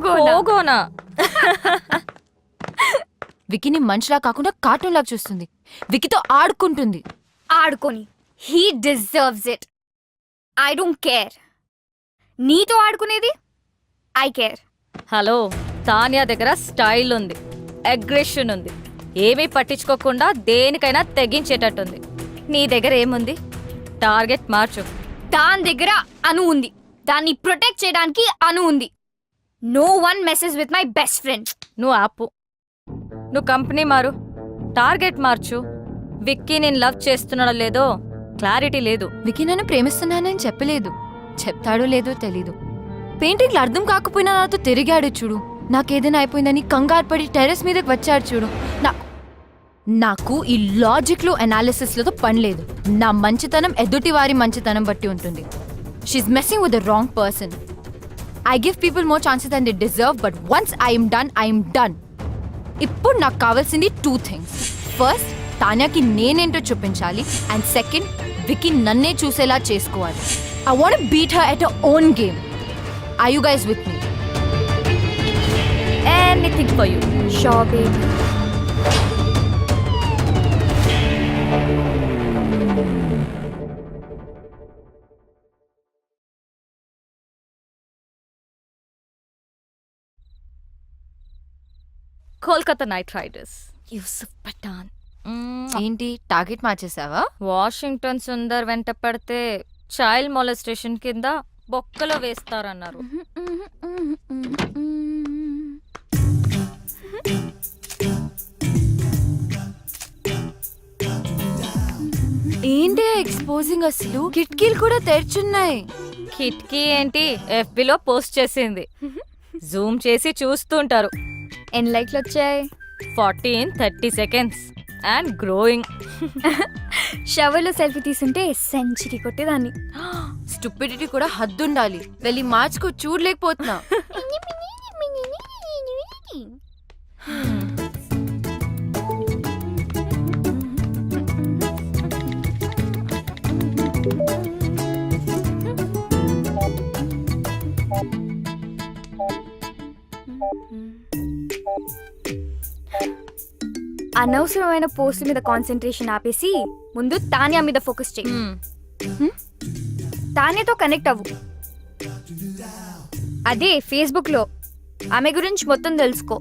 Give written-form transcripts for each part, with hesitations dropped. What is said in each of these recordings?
పోగోనా వికీని మనిషిలా కాకుండా కార్టూన్ లాగా చూస్తుంది. వికీతో ఆడుకుంటుంది. ఆడుకొని he deserves it. I don't care. నీతో ఆడుకునేది ఐ కేర్. హలో, తానియా దగ్గర స్టైల్ ఉంది, అగ్రెషన్ ఉంది, ఏమీ పట్టించుకోకుండా దేనికైనా తెగించేటట్టుంది. నీ దగ్గర ఏముంది? టార్గెట్ మార్చు. దాని దగ్గర అను ఉంది. దాన్ని ప్రొటెక్ట్ చేయడానికి అను ఉంది. No one messes with my best friend. నువ్వు ఆపు. నువ్వు కంపెనీ మారు, టార్గెట్ మార్చు. విక్కీ నేను లవ్ చేస్తున్నాడో లేదో క్లారిటీ లేదు. వికీ నన్ను ప్రేమిస్తున్నానని చెప్పలేదు. చెప్తాడో లేదో తెలీదు. పెయింటింగ్లు అర్థం కాకపోయినా నాతో తిరిగాడు చూడు. నాకేదైనా అయిపోయిందని కంగారు పడి టెర్రస్ మీదకి వచ్చాడు చూడు. నాకు ఈ లాజిక్లు అనాలిసిస్లతో పని లేదు. నా మంచితనం ఎదుటి వారి మంచితనం బట్టి ఉంటుంది. She's messing with the wrong person. I give people more chances than they deserve, but once I'm done. ఇప్పుడు నాకు కావాల్సింది 2 things. ఫస్ట్, తాన్యాకి నేనేంటో చూపించాలి. అండ్ సెకండ్, వికీ నన్నే చూసేలా చేసుకోవాలి. I want beat her at her own game. Are you guys with me? Anything for you. Sure baby. Kolkata Knight Riders, Yusuf Pathan. ఏంటి target మార్చేసావా? Washington Sundar వెంట పడితే చైల్డ్ మొలెస్టేషన్ కింద బొక్కలో వేస్తారన్నారు. ఏంటి ఎక్స్పోజింగ్? అసలు కిటికీలు కూడా తెరుచున్నాయి. కిటికీ ఏంటి, ఎఫ్బిలో పోస్ట్ చేసింది. జూమ్ చేసి చూస్తుంటారు. ఎన్ని లైక్లు వచ్చాయి? 40 in 30 seconds అండ్ గ్రోయింగ్. షవర్లో సెల్ఫీ తీసుంటే సెంచరీ కొట్టేదాన్ని. స్టూపిడిటీ కూడా హద్దుండాలి. వెళ్ళి మార్చుకో, చూడలేకపోతున్నా. అనవసరమైన పోస్ట్ మీద కాన్సన్ట్రేషన్ ఆపేసి ముందు తాన్యా మీద ఫోకస్ చేయి. తాన్యాతో కనెక్ట్ అవ్వు. అదే ఫేస్బుక్ లో ఆమె గురించి మొత్తం తెలుసుకో.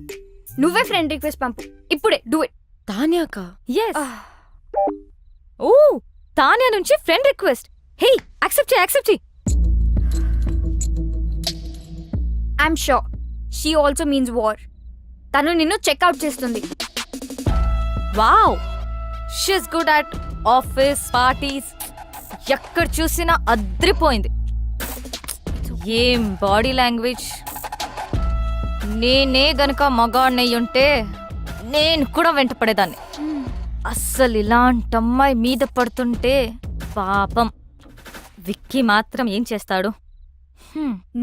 నువ్వే ఫ్రెండ్ రిక్వెస్ట్ పంపు ఇప్పుడే. Do it. తాన్యాక? ఎస్. ఓ, తాన్యా నుంచి ఫ్రెండ్ రిక్వెస్ట్. హే, యాక్సెప్ట్ చేయి. I'm sure she also means war. తను నిన్ను చెక్అవుట్ చేస్తుంది. Wow, she's good at office parties. ఎక్కడ చూసినా అద్రిపోయింది. ఏం బాడీ లాంగ్వేజ్. నేనే గనక మగాడినయ్యుంటే నేను కూడా వెంట పడేదాన్ని. అస్సలు ఇలాంటి అమ్మాయి మీద పడుతుంటే పాపం. విక్కీ మాత్రం ఏం చేస్తాడు?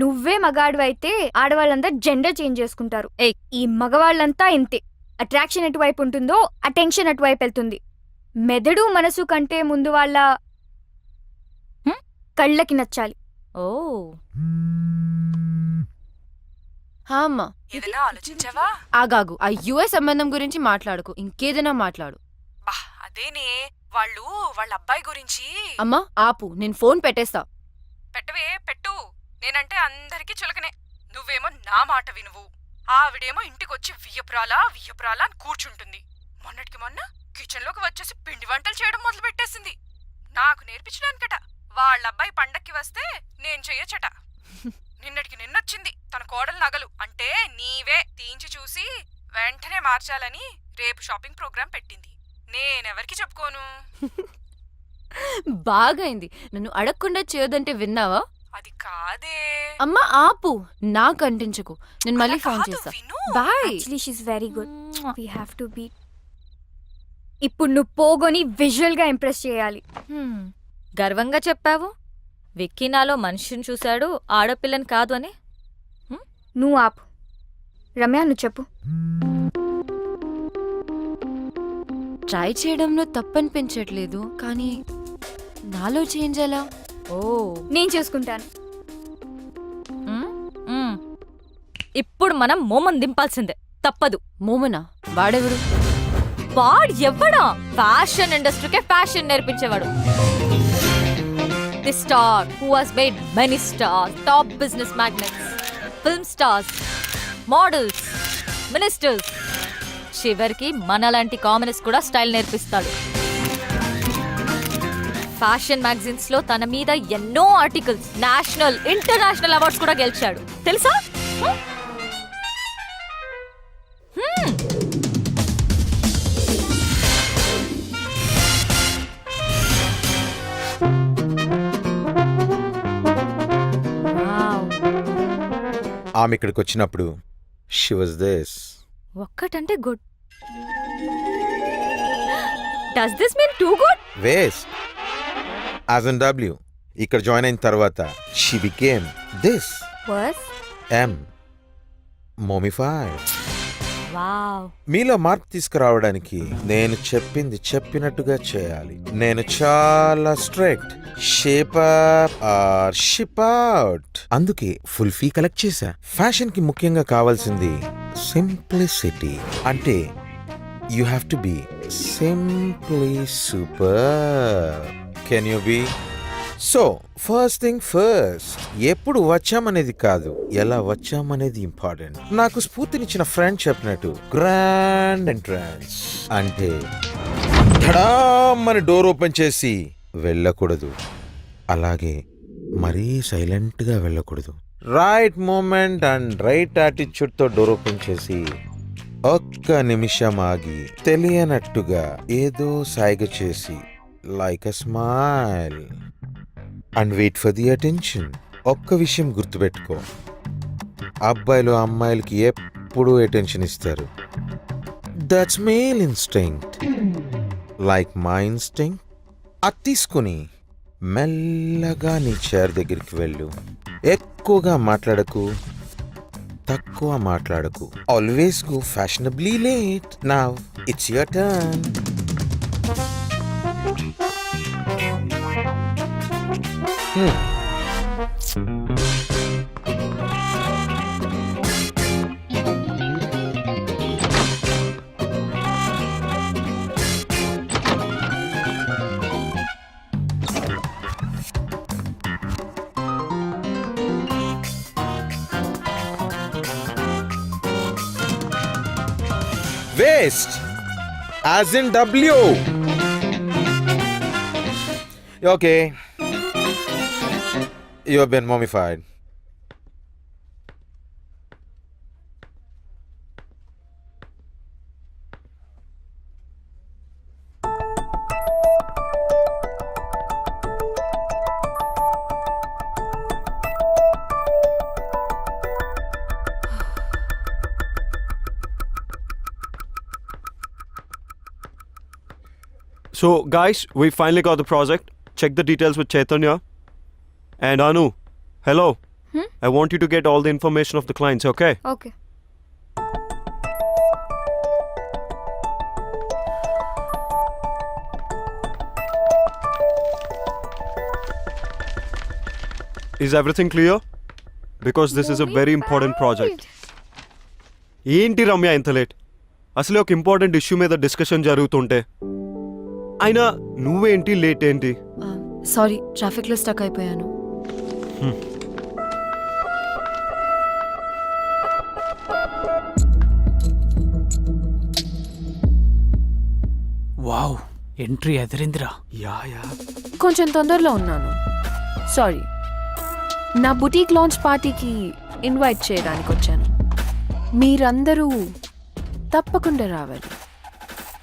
నువ్వే మగాడు అయితే ఆడవాళ్ళంతా జెండర్ చేంజ్ చేసుకుంటారు. ఏయ్, ఈ మగవాళ్ళంతా ఇంతే. అట్రాక్షన్ ఎటువైపు ఉంటుందో అటెన్షన్ అటువైపు వెళ్తుంది. మెదడు మనసు కంటే ముందు వాళ్ళ కళ్ళకి నచ్చాలి. ఓ, అమ్మా, ఏదైనా ఆలోచించావా? ఆగాగు. ఆ యుఎస్ సంబంధం గురించి మాట్లాడుకు. ఇంకేదైనా మాట్లాడు. బా అదేనే, వాళ్ళు వాళ్ళ అబ్బాయి గురించి. అమ్మా ఆపు, నేను ఫోన్ పెట్టేస్తా. పెట్టవే పెట్టు. నేనంటే అందరికీ చులకనే. నువ్వేమో నా మాట వినువు. ఆవిడేమో ఇంటికొచ్చి వియ్యపురాలా అని కూర్చుంటుంది. మొన్నటికి మొన్న కిచెన్లోకి వచ్చేసి పిండి వంటలు చేయడం మొదలు పెట్టేసింది. నాకు నేర్పించడానికట. వాళ్ళబ్బాయి పండక్కి వస్తే నేను చెయ్యొచ్చట. నిన్నటికి నిన్నొచ్చింది తన కోడలు నగలు అంటే నీవే తీయించి చూసి వెంటనే మార్చాలని రేపు షాపింగ్ ప్రోగ్రాం పెట్టింది. నేనెవరికి చెప్పుకోను. బాగైంది. నన్ను అడగకుండా చేయొద్దంటే విన్నావా? అది కాదే. అమ్మా ఆపు, నాకు అంటించకు. నేను మళ్ళీ ఫోన్ కాదు, చేస్తా. విను. Bye. Actually she's very good. We have to be. ఇప్పుడు నువ్వు పోగొని విజువల్ గా ఇంప్రెస్ చేయాలి. గర్వంగా చెప్పావు. విక్కీ నాలో మనిషిని చూశాడు, ఆడపిల్లని కాదు అని. నువ్వు ఆపు. రమ్య, నువ్వు చెప్పు. ట్రై చేయడంలో తప్పనిపించట్లేదు, కానీ నాలో చేంజ్ ఎలా? ఓ, నేను చూసుకుంటాను. ఇప్పుడు మనం మోమన్ దింపాల్సిందే, తప్పదు. మోమనా? వాడెవడు? వాడు ఎవడా? ఫ్యాషన్ ఇండస్ట్రీకే ఫ్యాషన్ నేర్పించేవాడు. The star who has made many stars, top business magnates, film stars, models, ministers, చివరికి మనలాంటి కామనర్స్ కూడా స్టైల్ నేర్పిస్తాడు. ఫ్యాషన్ మ్యాగజైన్స్ లో తన మీద ఎన్నో ఆర్టికల్స్, నేషనల్ ఇంటర్నేషనల్ అవార్డ్స్ కూడా గెలిచాడు, తెలుసా? ఆమె ఇక్కడికి వచ్చినప్పుడు షీ వాజ్ దిస్. ఒక్కటంటే good. Does this mean too good? Waste. As N W ఇక్కడ జాయిన్ అయిన తర్వాత she became this. Worse M mummified. Wow. మీలో మార్పు తీసుకురావడానికి నేను చెప్పింది చెప్పినట్టుగా చేయాలి. నేను చాలా strict. Shape up or ship out. అందుకే ఫుల్ ఫీ కలెక్ట్ చేశా. ఫ్యాషన్ కి ముఖ్యంగా కావాల్సింది సింప్లిసిటీ. అంటే you have to be simply super. Can you be? So first thing first, ఎప్పుడు వచ్చామనేది కాదు, ఎలా వచ్చామనేది ఇంపార్టెంట్. నాకు స్ఫూర్తినిచ్చిన ఫ్రెండ్ చెప్పినట్టు గ్రాండ్ ఎంట్రన్స్ అంటే ధడామని డోర్ ఓపెన్ చేసి వెళ్ళకూడదు, అలాగే మరీ సైలెంట్ గా వెళ్ళకూడదు. Right moment and right attitude తో డోర్ ఓపెన్ చేసి ఒక్క నిమిషం ఆగి తెలియనట్టుగా ఏదో సాయిగ చేసి like a smile and wait for the attention. ఒక్క విషయం గుర్తుపెట్టుకో, అబ్బాయిలు అమ్మాయిలకి ఎప్పుడూ అటెన్షన్ ఇస్తారు. That's male instinct, like my instinct. అది తీసుకుని మెల్లగా నీ చైర్ దగ్గరికి వెళ్ళు. ఎక్కువగా మాట్లాడకు, తక్కువ మాట్లాడకు. Always go fashionably late. Now it's your turn. Waste, as in W. Okay. You have been mummified. So, guys, we finally got the project. Check the details with Chaitanya. And Anu, hello. I want you to get all the information of the clients, okay? Okay. Is everything clear? Because this is a very important project. ఏంటి రమ్య ఇంత late? అసలే ఒక important issue మీద discussion జరుగుతుంటే అయినా నువ్వేంటి late ఏంటి? Sorry, traffic లో స్టక్ అయిపోయాను. వావ్, ఎంట్రీ ఎదిరిందిరా. యా కొంచెం తొందరలో ఉన్నాను, సారీ. నా బుటీక్ లాంచ్ పార్టీకి ఇన్వైట్ చేయడానికి వచ్చాను. మీరందరూ తప్పకుండా రావాలి.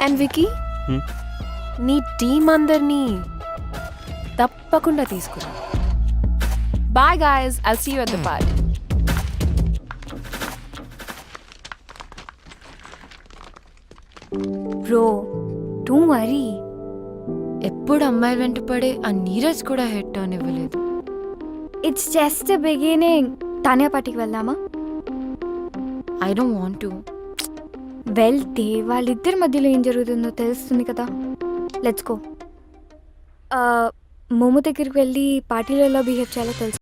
అండ్ వికీ, నీ టీం అందరినీ తప్పకుండా తీసుకురా. Bye guys, I'll see you at the party. Bro, don't worry. ఎప్పుడు అమ్మాయిల వెంట పడే ఆ నీరజ్ కూడా హెడ్ టర్న్ ఇవ్వలేదు. It's just beginning. తానియా పార్టీకి వెళ్దామా? I don't want to. వెళ్తే వాళ్ళిద్దరి మధ్యలో ఏం జరుగుతుందో తెలుస్తుంది కదా. Let's go. మోము దగ్గరికి వెళ్ళి పార్టీలో ఎలా బిహేవ్ చేయాలో తెలుసు.